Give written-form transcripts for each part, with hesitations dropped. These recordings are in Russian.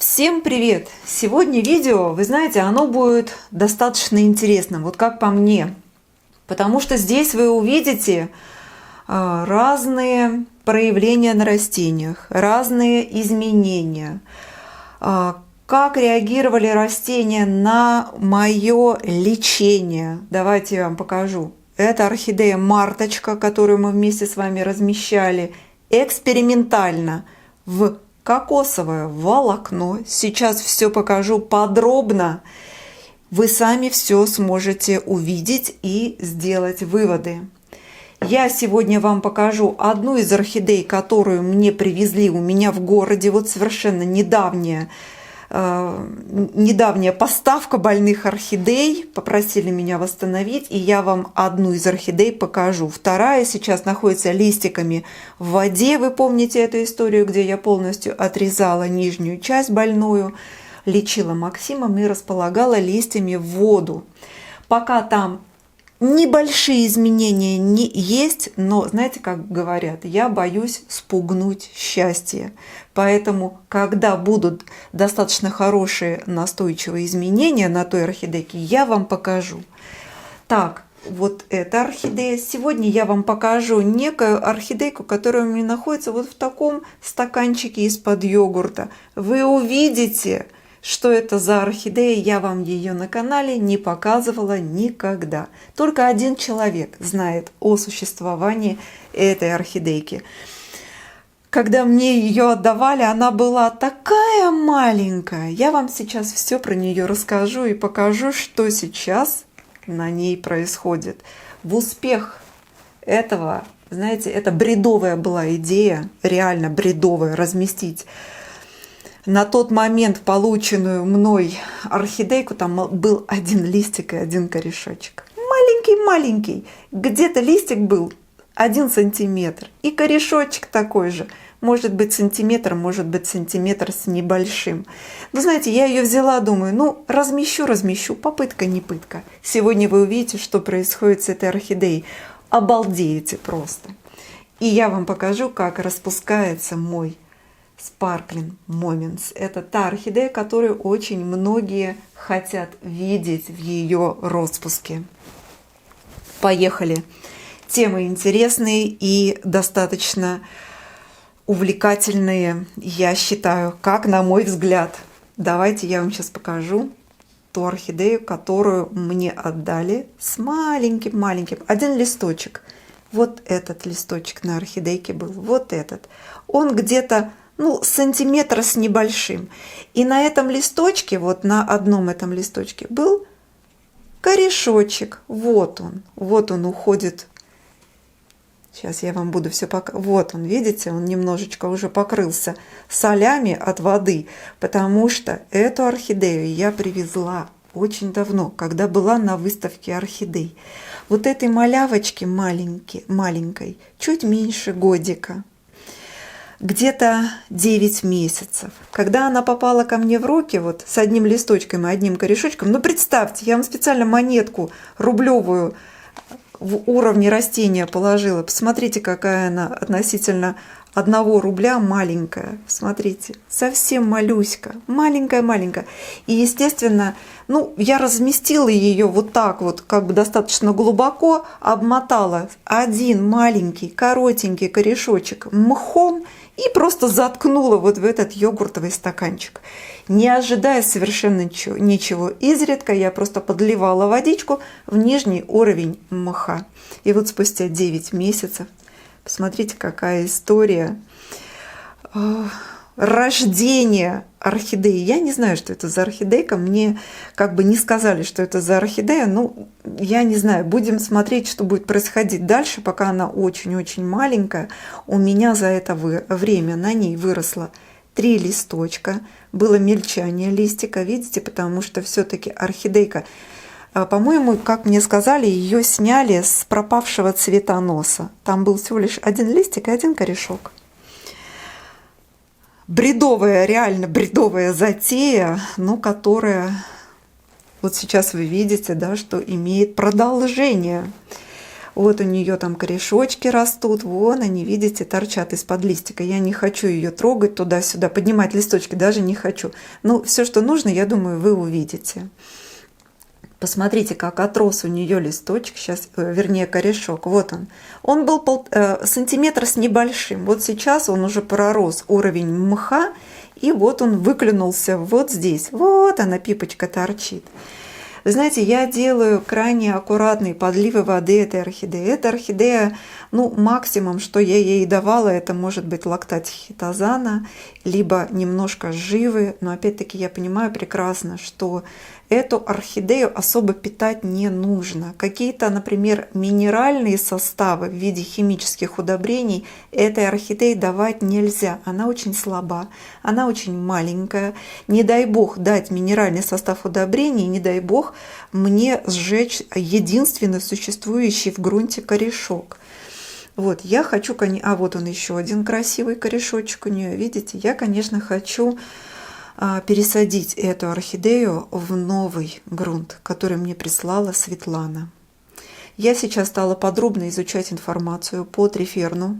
Всем привет! Сегодня видео, вы знаете, оно будет достаточно интересным, вот как по мне. Потому что здесь вы увидите разные проявления на растениях, разные изменения. Как реагировали растения на мое лечение. Давайте я вам покажу. Это орхидея Марточка, которую мы вместе с вами размещали экспериментально в кокосовое волокно. Сейчас все покажу подробно. Вы сами все сможете увидеть и сделать выводы. Я сегодня вам покажу одну из орхидей, которую мне привезли у меня в городе. Вот совершенно недавняя поставка больных орхидей. Попросили меня восстановить, и я вам одну из орхидей покажу. Вторая сейчас находится листиками в воде. Вы помните эту историю, где я полностью отрезала нижнюю часть больную, лечила Максимом и располагала листьями в воду. Пока там небольшие изменения не есть, но, знаете, как говорят, я боюсь спугнуть счастье. Поэтому, когда будут достаточно хорошие настойчивые изменения на той орхидейке, я вам покажу. Так, вот эта орхидея. Сегодня я вам покажу некую орхидейку, которая у меня находится вот в таком стаканчике из-под йогурта. Вы увидите, что это за орхидея. Я вам ее на канале не показывала никогда. Только один человек знает о существовании этой орхидейки. Когда мне ее отдавали, она была такая маленькая. Я вам сейчас все про нее расскажу и покажу, что сейчас на ней происходит. В успех этого, знаете, это бредовая была идея, реально бредовая, разместить на тот момент полученную мной орхидейку. Там был один листик и один корешочек. Маленький-маленький. Где-то листик был 1 сантиметр. И корешочек такой же. Может быть сантиметр, может быть сантиметр с небольшим. Вы знаете, я ее взяла, думаю, ну размещу. Попытка не пытка. Сегодня вы увидите, что происходит с этой орхидеей. Обалдеете просто. И я вам покажу, как распускается мой Sparkling Moments. Это та орхидея, которую очень многие хотят видеть в ее распуске. Поехали. Темы интересные и достаточно увлекательные, я считаю, как на мой взгляд. Давайте я вам сейчас покажу ту орхидею, которую мне отдали с маленьким. Один листочек. Вот этот листочек на орхидейке был. Вот этот. Он где-то сантиметр с небольшим. И на этом листочке, вот на одном этом листочке был корешочек. Вот он уходит. Сейчас я вам буду все показывать. Вот он, видите, он немножечко уже покрылся солями от воды, потому что эту орхидею я привезла очень давно, когда была на выставке орхидей. Вот этой малявочке маленькой, чуть меньше годика, где-то 9 месяцев. Когда она попала ко мне в руки, вот с одним листочком и одним корешочком, представьте, я вам специально монетку рублевую в уровне растения положила. Посмотрите, какая она относительно 1 рубля маленькая. Смотрите, совсем малюська, маленькая. И, естественно, я разместила ее вот так вот, как бы достаточно глубоко, обмотала один маленький коротенький корешочек мхом и просто заткнула вот в этот йогуртовый стаканчик. Не ожидая совершенно ничего. Изредка я просто подливала водичку в нижний уровень мха. И вот спустя 9 месяцев, посмотрите, какая история рождения орхидеи. Я не знаю, что это за орхидейка. Мне как бы не сказали, что это за орхидея. Я не знаю. Будем смотреть, что будет происходить дальше, пока она очень-очень маленькая. У меня за это время на ней выросло 3 листочка. Было мельчание листика, видите, потому что все-таки орхидейка, по-моему, как мне сказали, ее сняли с пропавшего цветоноса. Там был всего лишь 1 листик и 1 корешок. Бредовая, реально бредовая затея, которая вот сейчас вы видите, да, что имеет продолжение. Вот у нее там корешочки растут, вон они, видите, торчат из-под листика. Я не хочу ее трогать туда-сюда, поднимать листочки даже не хочу. Ну, все, что нужно, я думаю, вы увидите. Посмотрите, как отрос у нее листочек, сейчас, вернее, корешок. Вот он. Он был сантиметр с небольшим. Вот сейчас он уже пророс уровень мха, и вот он выклюнулся вот здесь. Вот она, пипочка, торчит. Вы знаете, я делаю крайне аккуратные подливы воды этой орхидеи. Эта орхидея, ну, максимум, что я ей давала, это может быть лактат хитозана, либо немножко живы. Но опять-таки я понимаю прекрасно, что эту орхидею особо питать не нужно. Какие-то, например, минеральные составы в виде химических удобрений этой орхидеи давать нельзя. Она очень слаба, она очень маленькая. Не дай бог дать минеральный состав удобрений, не дай бог мне сжечь единственный существующий в грунте корешок. Вот, я хочу, а вот он еще один красивый корешочек у нее, видите, я, конечно, хочу пересадить эту орхидею в новый грунт, который мне прислала Светлана. Я сейчас стала подробно изучать информацию по триферну,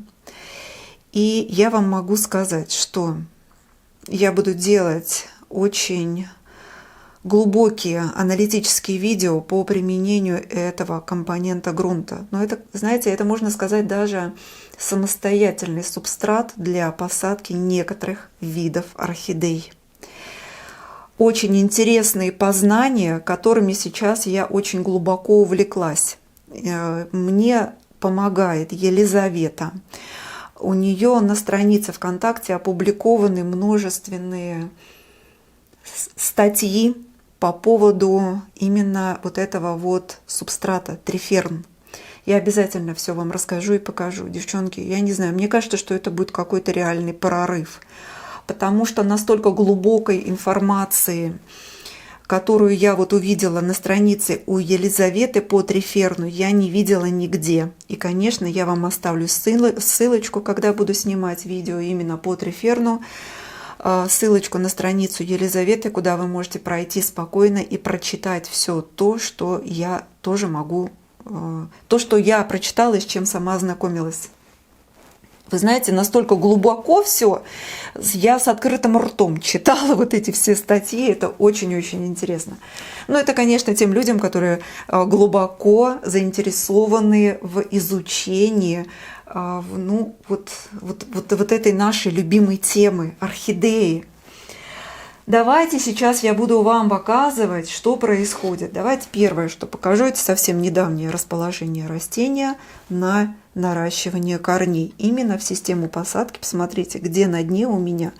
и я вам могу сказать, что я буду делать очень глубокие аналитические видео по применению этого компонента грунта. Но это, знаете, это можно сказать даже самостоятельный субстрат для посадки некоторых видов орхидей. Очень интересные познания, которыми сейчас я очень глубоко увлеклась. Мне помогает Елизавета. У нее на странице ВКонтакте опубликованы множественные статьи по поводу именно вот этого вот субстрата триферн. Я обязательно все вам расскажу и покажу. Девчонки, я не знаю, мне кажется, что это будет какой-то реальный прорыв. Потому что настолько глубокой информации, которую я вот увидела на странице у Елизаветы по триферну, я не видела нигде. И, конечно, я вам оставлю ссылочку, когда буду снимать видео именно по триферну, ссылочку на страницу Елизаветы, куда вы можете пройти спокойно и прочитать все то, что я тоже могу, то, что я прочитала и с чем сама ознакомилась. Вы знаете, настолько глубоко все, я с открытым ртом читала вот эти все статьи, это очень-очень интересно. Но это, конечно, тем людям, которые глубоко заинтересованы в изучении ну, вот этой нашей любимой темы, орхидеи. Давайте сейчас я буду вам показывать, что происходит. Давайте первое, что покажу, это совсем недавнее расположение растения на наращивание корней. Именно в систему посадки. Посмотрите, где на дне у меня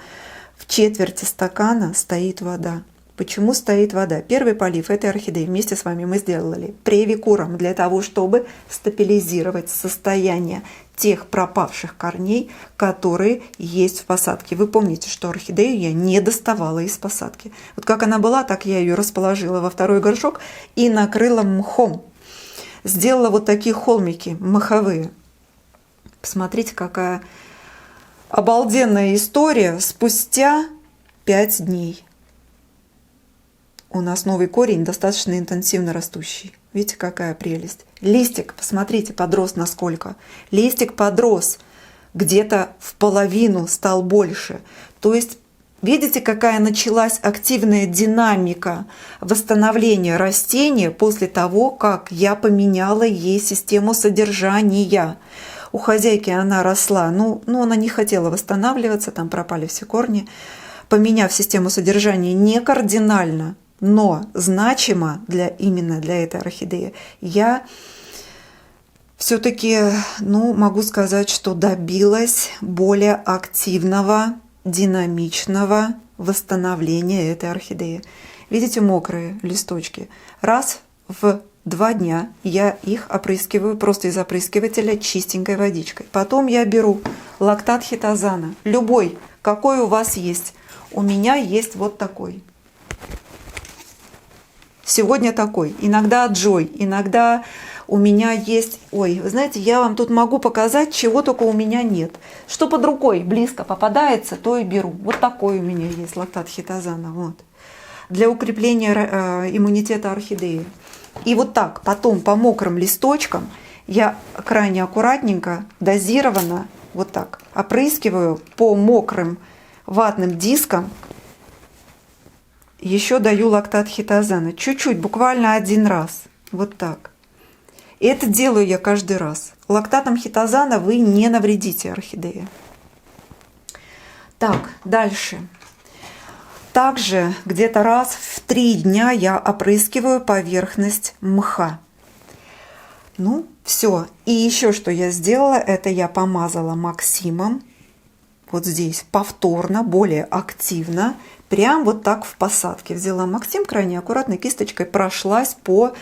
в четверти стакана стоит вода. Почему стоит вода? Первый полив этой орхидеи вместе с вами мы сделали превикуром для того, чтобы стабилизировать состояние тех пропавших корней, которые есть в посадке. Вы помните, что орхидею я не доставала из посадки. Вот как она была, так я ее расположила во второй горшок и накрыла мхом. Сделала вот такие холмики моховые. Посмотрите, какая обалденная история спустя 5 дней. У нас новый корень, достаточно интенсивно растущий. Видите, какая прелесть. Листик, посмотрите, подрос насколько. Листик подрос, где-то в половину стал больше. То есть, видите, какая началась активная динамика восстановления растения после того, как я поменяла ей систему содержания. У хозяйки она росла, ну она не хотела восстанавливаться, там пропали все корни. Поменяв систему содержания не кардинально, но значимо именно для этой орхидеи, я все-таки, могу сказать, что добилась более активного, динамичного восстановления этой орхидеи. Видите, мокрые листочки. Раз в 2 дня я их опрыскиваю просто из опрыскивателя чистенькой водичкой. Потом я беру лактат хитозана, любой, какой у вас есть. У меня есть вот такой. Сегодня такой. Иногда Джой, иногда у меня есть... Ой, вы знаете, я вам тут могу показать, чего только у меня нет. Что под рукой близко попадается, то и беру. Вот такой у меня есть лактат хитозана. Вот. Для укрепления иммунитета орхидеи. И вот так потом по мокрым листочкам я крайне аккуратненько, дозированно, вот так, опрыскиваю по мокрым ватным дискам. Еще даю лактат хитозана. Чуть-чуть, буквально один раз. Вот так. И это делаю я каждый раз. Лактатом хитозана вы не навредите орхидее. Так, дальше. Также где-то раз в 3 дня я опрыскиваю поверхность мха. Ну, все. И еще что я сделала, это я помазала Максимом. Вот здесь повторно, более активно. Прям вот так в посадке. Взяла Максим, крайне аккуратной кисточкой прошлась по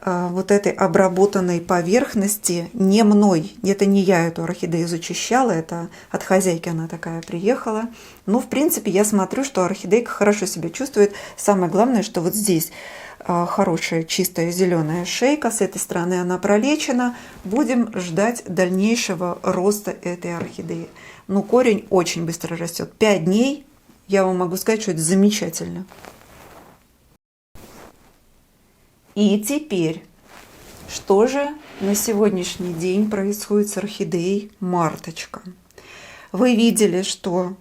вот этой обработанной поверхности. Не мной. Это не я эту орхидею зачищала. Это от хозяйки она такая приехала. Но, в принципе, я смотрю, что орхидейка хорошо себя чувствует. Самое главное, что вот здесь хорошая чистая зеленая шейка. С этой стороны она пролечена. Будем ждать дальнейшего роста этой орхидеи. Ну, корень очень быстро растет. 5 дней. Я вам могу сказать, что это замечательно. И теперь, что же на сегодняшний день происходит с орхидеей Марточка? Вы видели, что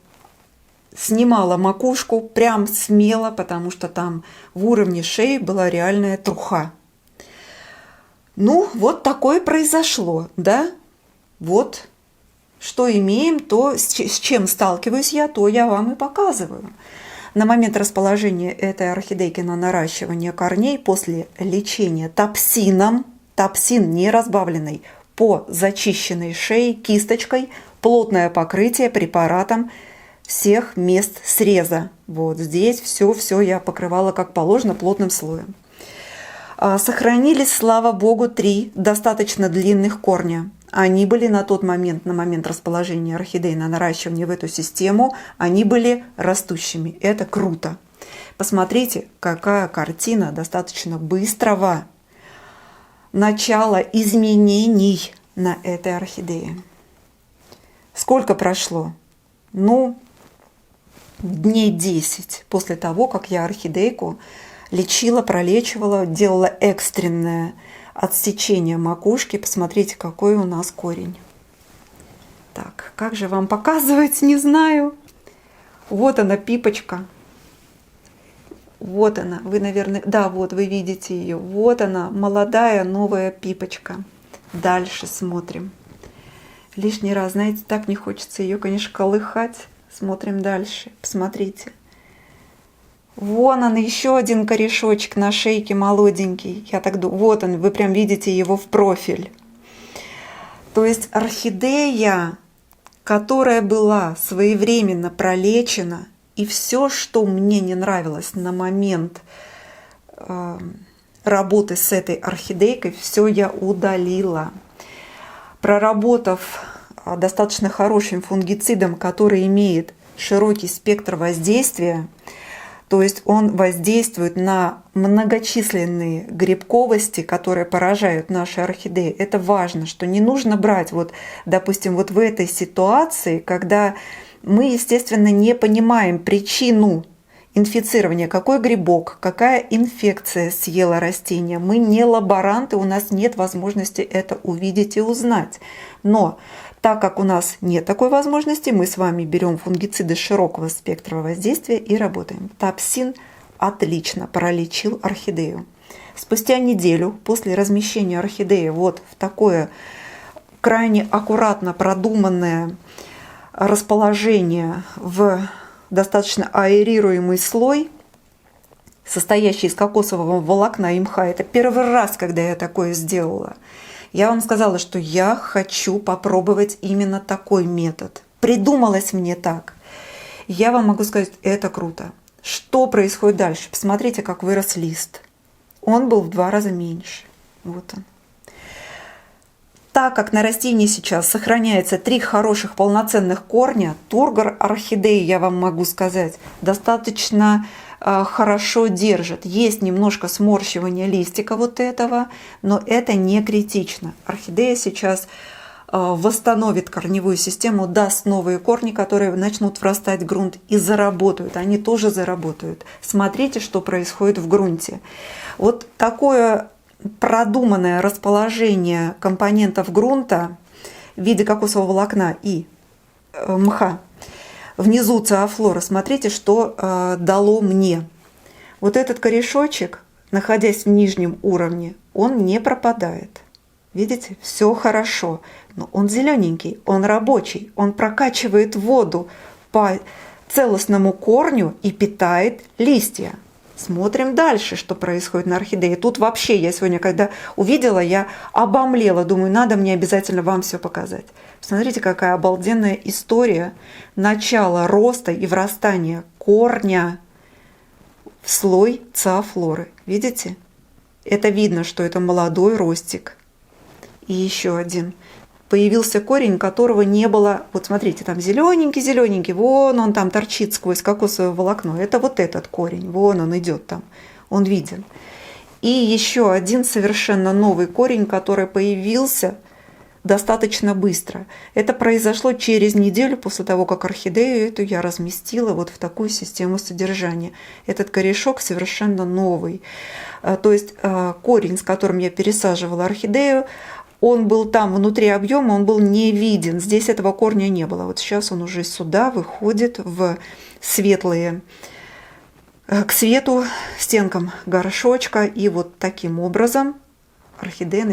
снимала макушку прям смело, потому что там в уровне шеи была реальная труха. Ну, вот такое произошло, да? Вот что имеем, то с чем сталкиваюсь я, то я вам и показываю. На момент расположения этой орхидейки на наращивание корней после лечения топсином, топсин не разбавленный, по зачищенной шее кисточкой, плотное покрытие препаратом всех мест среза. Вот здесь все я покрывала как положено плотным слоем. Сохранились, слава богу, 3 достаточно длинных корня. Они были на тот момент, на момент расположения орхидей на наращивание в эту систему, они были растущими. Это круто. Посмотрите, какая картина достаточно быстрого начала изменений на этой орхидее. Сколько прошло? Ну, дней 10 после того, как я орхидейку лечила, пролечивала, делала экстренное отсечение макушки. Посмотрите, какой у нас корень. Так, как же вам показывать, не знаю. Вот она, пипочка. Вот она, вы, наверное, да, вот вы видите ее. Вот она, молодая новая пипочка. Дальше смотрим. Лишний раз, знаете, так не хочется ее, конечно, колыхать. Смотрим дальше. Посмотрите. Вон он, еще один корешочек на шейке молоденький. Я так думаю, вот он, вы прям видите его в профиль. То есть орхидея, которая была своевременно пролечена, и все, что мне не нравилось на момент работы с этой орхидейкой, все я удалила. Проработав достаточно хорошим фунгицидом, который имеет широкий спектр воздействия, то есть он воздействует на многочисленные грибковости, которые поражают наши орхидеи. Это важно, что не нужно брать, вот, допустим, вот в этой ситуации, когда мы, естественно, не понимаем причину инфицирования, какой грибок, какая инфекция съела растение. Мы не лаборанты, у нас нет возможности это увидеть и узнать. Но так как у нас нет такой возможности, мы с вами берем фунгициды широкого спектра воздействия и работаем. Топсин отлично пролечил орхидею. Спустя неделю после размещения орхидеи вот в такое крайне аккуратно продуманное расположение в достаточно аэрируемый слой, состоящий из кокосового волокна и мха. Это первый раз, когда я такое сделала. Я вам сказала, что я хочу попробовать именно такой метод. Придумалось мне так. Я вам могу сказать, это круто. Что происходит дальше? Посмотрите, как вырос лист. Он был в 2 раза меньше. Вот он. Так как на растении сейчас сохраняется 3 хороших полноценных корня, тургор орхидеи, я вам могу сказать, достаточно хорошо держит. Есть немножко сморщивания листика вот этого, но это не критично. Орхидея сейчас восстановит корневую систему, даст новые корни, которые начнут врастать в грунт и заработают. Они тоже заработают. Смотрите, что происходит в грунте. Вот такое продуманное расположение компонентов грунта в виде кокосового волокна и мха внизу циафлора, смотрите, что дало мне. Вот этот корешочек, находясь в нижнем уровне, он не пропадает. Видите, все хорошо, но он зелененький, он рабочий, он прокачивает воду по целостному корню и питает листья. Смотрим дальше, что происходит на орхидее. Тут вообще я сегодня, когда увидела, я обомлела. Думаю, надо мне обязательно вам все показать. Посмотрите, какая обалденная история начала роста и врастания корня в слой циафлоры. Видите? Это видно, что это молодой ростик. И еще один. Появился корень, которого не было. Вот смотрите, там зелененький, вон он там торчит сквозь кокосовое волокно. Это вот этот корень, вон он идет там, он виден. И еще один совершенно новый корень, который появился достаточно быстро. Это произошло через неделю после того, как орхидею эту я разместила вот в такую систему содержания. Этот корешок совершенно новый. То есть корень, с которым я пересаживала орхидею, он был там внутри объема, он был не виден. Здесь этого корня не было. Вот сейчас он уже сюда выходит в светлые, к свету, стенкам горшочка. И вот таким образом орхидея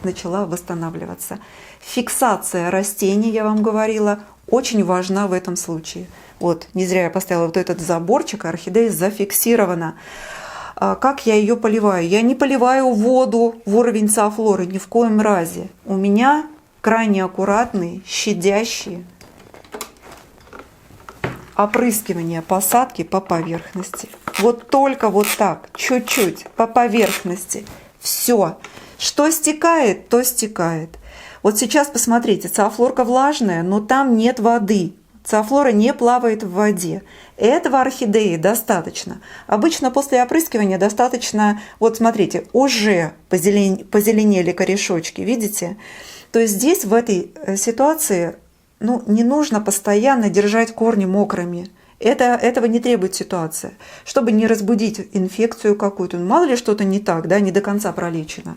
начала восстанавливаться. Фиксация растений, я вам говорила, очень важна в этом случае. Вот, не зря я поставила вот этот заборчик, орхидея зафиксирована. Как я ее поливаю? Я не поливаю воду в уровень циафлоры ни в коем разе. У меня крайне аккуратные, щадящие опрыскивания посадки по поверхности. Вот только вот так, чуть-чуть по поверхности. Все. Что стекает, то стекает. Вот сейчас посмотрите, циафлорка влажная, но там нет воды. Циафлора не плавает в воде. Этого орхидеи достаточно. Обычно после опрыскивания достаточно, вот смотрите, уже позеленели корешочки, видите? То есть здесь в этой ситуации не нужно постоянно держать корни мокрыми. Этого не требует ситуация. Чтобы не разбудить инфекцию какую-то, мало ли что-то не так, да, не до конца пролечено.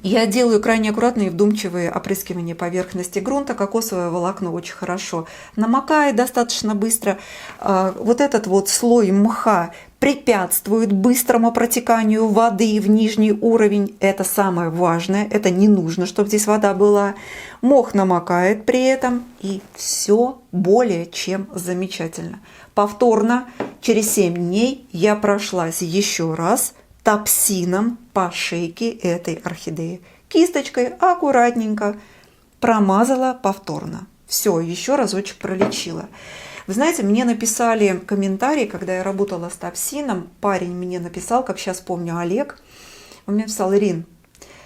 Я делаю крайне аккуратные и вдумчивые опрыскивания поверхности грунта. Кокосовое волокно очень хорошо намокает достаточно быстро. Вот этот вот слой мха препятствует быстрому протеканию воды в нижний уровень. Это самое важное. Это не нужно, чтобы здесь вода была. Мох намокает при этом. И все более чем замечательно. Повторно через 7 дней я прошлась еще раз топсином по шейке этой орхидеи. Кисточкой аккуратненько промазала повторно. Все, еще разочек пролечила. Вы знаете, мне написали комментарий, когда я работала с топсином. Парень мне написал, как сейчас помню, Олег. Он мне написал: Ирин,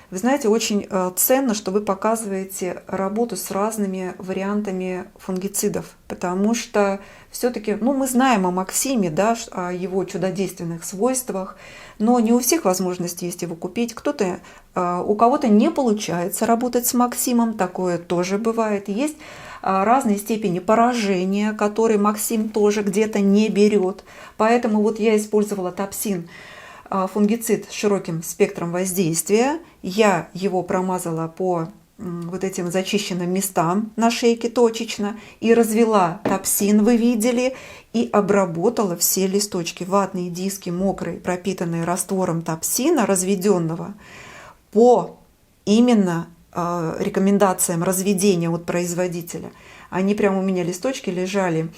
вы знаете, очень ценно, что вы показываете работу с разными вариантами фунгицидов, потому что все-таки, мы знаем о Максиме, да, о его чудодейственных свойствах, но не у всех возможности есть его купить. У кого-то не получается работать с Максимом, такое тоже бывает. Есть разные степени поражения, которые Максим тоже где-то не берет. Поэтому вот я использовала топсин, фунгицид с широким спектром воздействия. Я его промазала по вот этим зачищенным местам на шейке точечно и развела топсин, вы видели, и обработала все листочки. Ватные диски мокрые, пропитанные раствором топсина разведенного, по именно рекомендациям разведения от производителя. Они прямо у меня листочки лежали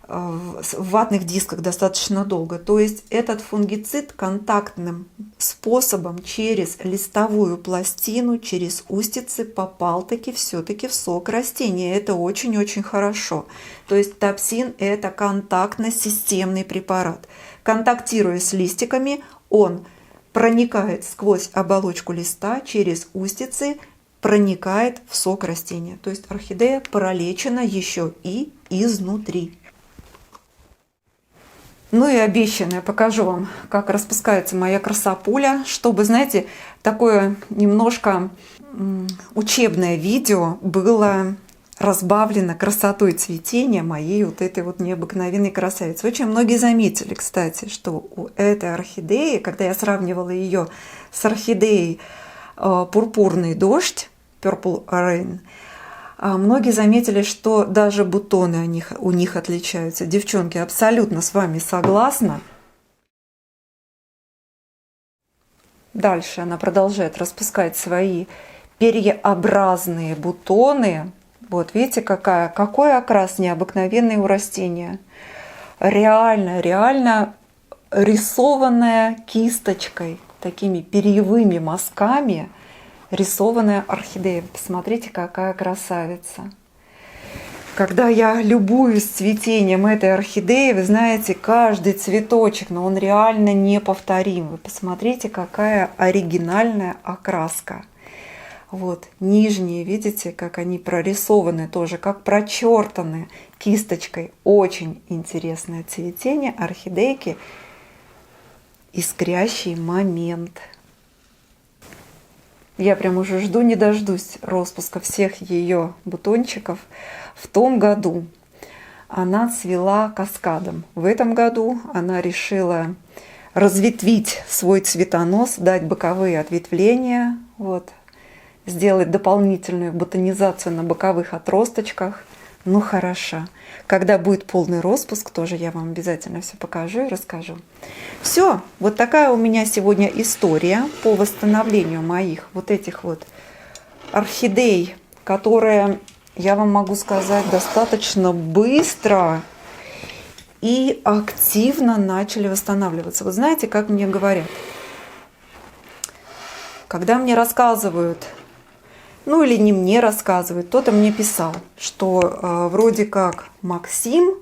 в ватных дисках достаточно долго. То есть этот фунгицид контактным способом через листовую пластину, через устицы попал таки все-таки в сок растения. Это очень-очень хорошо. То есть топсин – это контактно-системный препарат. Контактируя с листиками, он проникает сквозь оболочку листа, через устицы, проникает в сок растения. То есть орхидея пролечена еще и изнутри. Ну и обещанное, покажу вам, как распускается моя красопуля, чтобы, знаете, такое немножко учебное видео было разбавлено красотой цветения моей вот этой вот необыкновенной красавицы. Очень многие заметили, кстати, что у этой орхидеи, когда я сравнивала ее с орхидеей «Пурпурный дождь», Purple Rain, многие заметили, что даже бутоны у них отличаются. Девчонки, абсолютно с вами согласна. Дальше она продолжает распускать свои перьеобразные бутоны. Вот видите, какой окрас необыкновенный у растения. Реально рисованная кисточкой, такими перьевыми мазками рисованная орхидея. Посмотрите, какая красавица. Когда я любуюсь цветением этой орхидеи, вы знаете, каждый цветочек, но он реально неповторим. Вы посмотрите, какая оригинальная окраска. Вот, нижние, видите, как они прорисованы тоже, как прочертаны кисточкой. Очень интересное цветение орхидейки. Искрящий момент. Я прям уже жду не дождусь распуска всех ее бутончиков. В том году она цвела каскадом. В этом году она решила разветвить свой цветонос, дать боковые ответвления. Вот. Сделать дополнительную ботанизацию на боковых отросточках. Ну, хороша. Когда будет полный распуск, тоже я вам обязательно все покажу и расскажу. Все, вот такая у меня сегодня история по восстановлению моих вот этих вот орхидей, которые, я вам могу сказать, достаточно быстро и активно начали восстанавливаться. Вот знаете, как мне говорят? Когда мне рассказывают, ну или не мне рассказывают, кто-то мне писал, что вроде как Максим,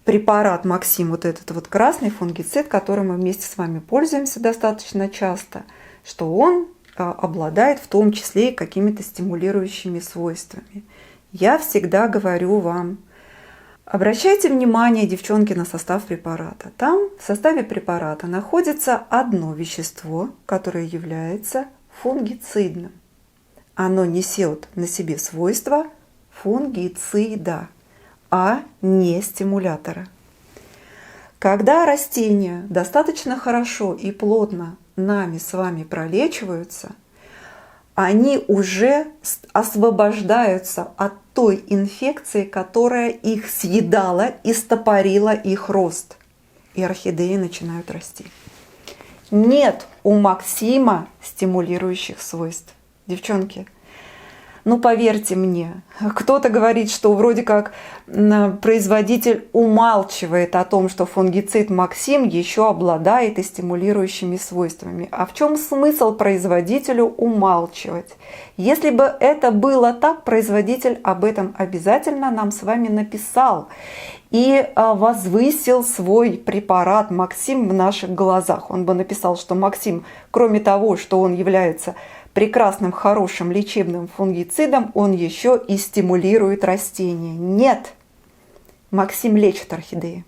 препарат Максим, вот этот вот красный фунгицид, которым мы вместе с вами пользуемся достаточно часто, что он обладает в том числе и какими-то стимулирующими свойствами. Я всегда говорю вам, обращайте внимание, девчонки, на состав препарата. Там в составе препарата находится одно вещество, которое является фунгицидным. Оно несет на себе свойства фунгицида, а не стимулятора. Когда растения достаточно хорошо и плотно нами с вами пролечиваются, они уже освобождаются от той инфекции, которая их съедала и стопорила их рост. И орхидеи начинают расти. Нет у Максима стимулирующих свойств. Девчонки, ну поверьте мне, кто-то говорит, что вроде как производитель умалчивает о том, что фунгицид Максим еще обладает и стимулирующими свойствами. А в чем смысл производителю умалчивать? Если бы это было так, производитель об этом обязательно нам с вами написал и возвысил свой препарат Максим в наших глазах. Он бы написал, что Максим, кроме того, что он является прекрасным, хорошим лечебным фунгицидом, он еще и стимулирует растения. Нет! Максим лечит орхидеи.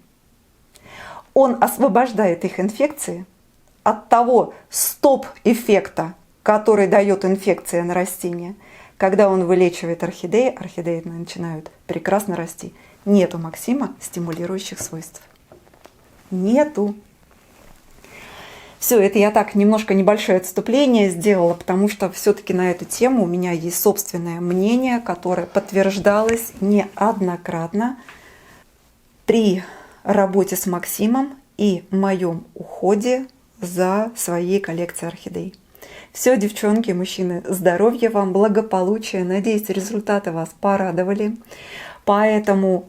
Он освобождает их инфекции от того стоп-эффекта, который дает инфекция на растения. Когда он вылечивает орхидеи, орхидеи начинают прекрасно расти. Нет у Максима стимулирующих свойств. Нету. Все, это я так немножко небольшое отступление сделала, потому что все-таки на эту тему у меня есть собственное мнение, которое подтверждалось неоднократно при работе с Максимом и моем уходе за своей коллекцией орхидей. Все, девчонки, мужчины, здоровья вам, благополучия. Надеюсь, результаты вас порадовали. Поэтому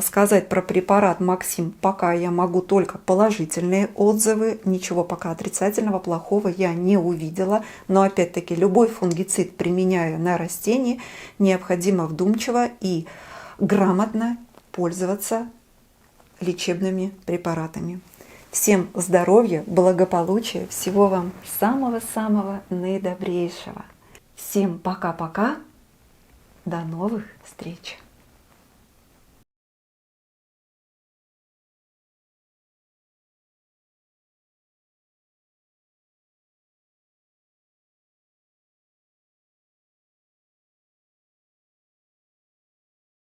сказать про препарат Максим пока я могу только положительные отзывы. Ничего пока отрицательного, плохого я не увидела. Но опять-таки любой фунгицид, применяя на растении, необходимо вдумчиво и грамотно пользоваться лечебными препаратами. Всем здоровья, благополучия, всего вам самого-самого наидобрейшего. Всем пока-пока, до новых встреч!